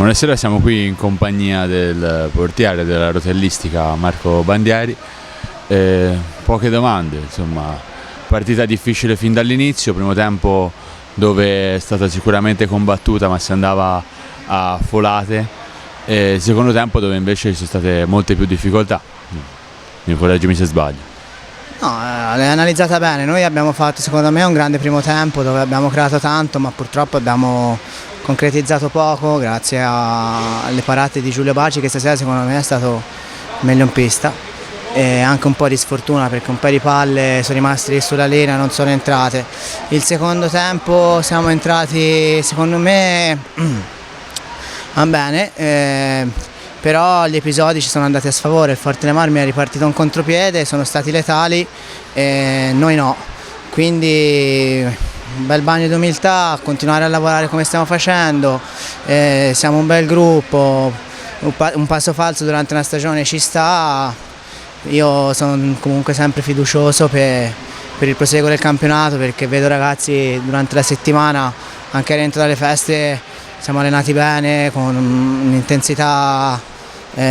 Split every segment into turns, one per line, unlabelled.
Buonasera, siamo qui in compagnia del portiere della Rotellistica Marco Bandieri. Poche domande, insomma, partita difficile fin dall'inizio, primo tempo dove è stata sicuramente combattuta ma si andava a folate, e secondo tempo dove invece ci sono state molte più difficoltà. Mi correggimi se sbaglio.
No, l'hai analizzata bene. Noi abbiamo fatto secondo me un grande primo tempo dove abbiamo creato tanto, ma purtroppo abbiamo concretizzato poco grazie alle parate di Giulio Baci, che stasera secondo me è stato meglio in pista, e anche un po' di sfortuna perché un paio di palle sono rimaste lì sulla linea, non sono entrate. Il secondo tempo siamo entrati secondo me va bene, però gli episodi ci sono andati a sfavore. Il Forte dei Marmi è ripartito un contropiede, sono stati letali, noi no, quindi un bel bagno di umiltà, continuare a lavorare come stiamo facendo, siamo un bel gruppo, un passo falso durante una stagione ci sta. Io sono comunque sempre fiducioso per il proseguo del campionato, perché vedo ragazzi durante la settimana, anche rientro dalle feste, siamo allenati bene, con un'intensità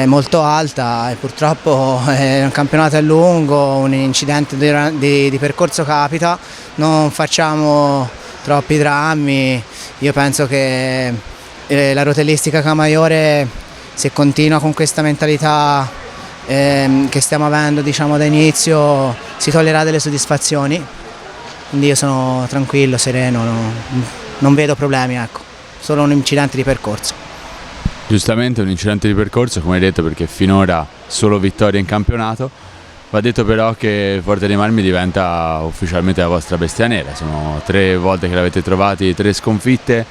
molto alta, e purtroppo il campionato è lungo, un incidente di percorso capita, non facciamo troppi drammi. Io penso che la Rotellistica Camaiore, se continua con questa mentalità che stiamo avendo, diciamo, da inizio, si toglierà delle soddisfazioni, quindi io sono tranquillo, sereno, non vedo problemi, ecco, solo un incidente di percorso.
Giustamente un incidente di percorso, come hai detto, perché finora solo vittorie in campionato. Va detto però che il Forte dei Marmi diventa ufficialmente la vostra bestia nera, sono 3 volte che l'avete trovati, 3 sconfitte.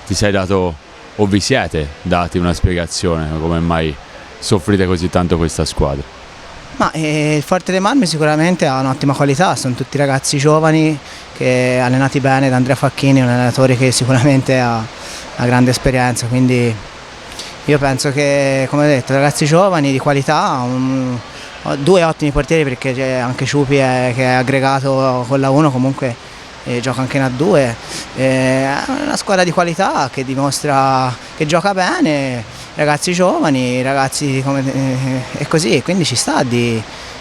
Ti sei dato, o vi siete dati, una spiegazione come mai soffrite così tanto questa squadra?
Ma il Forte dei Marmi sicuramente ha un'ottima qualità, sono tutti ragazzi giovani che allenati bene da Andrea Facchini, un allenatore che sicuramente ha grande esperienza, quindi io penso che, come ho detto, ragazzi giovani di qualità, 2 ottimi portieri, perché c'è anche Ciupi che è aggregato con la 1, comunque gioca anche in A2, è una squadra di qualità che dimostra che gioca bene, ragazzi giovani, ragazzi e così, quindi ci sta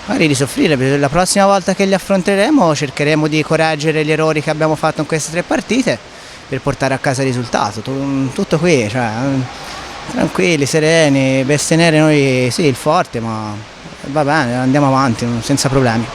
magari di soffrire. La prossima volta che li affronteremo cercheremo di correggere gli errori che abbiamo fatto in queste 3 partite per portare a casa il risultato, tutto qui, cioè, tranquilli, sereni, bestie nere. Noi sì, il Forte, ma va bene, andiamo avanti senza problemi.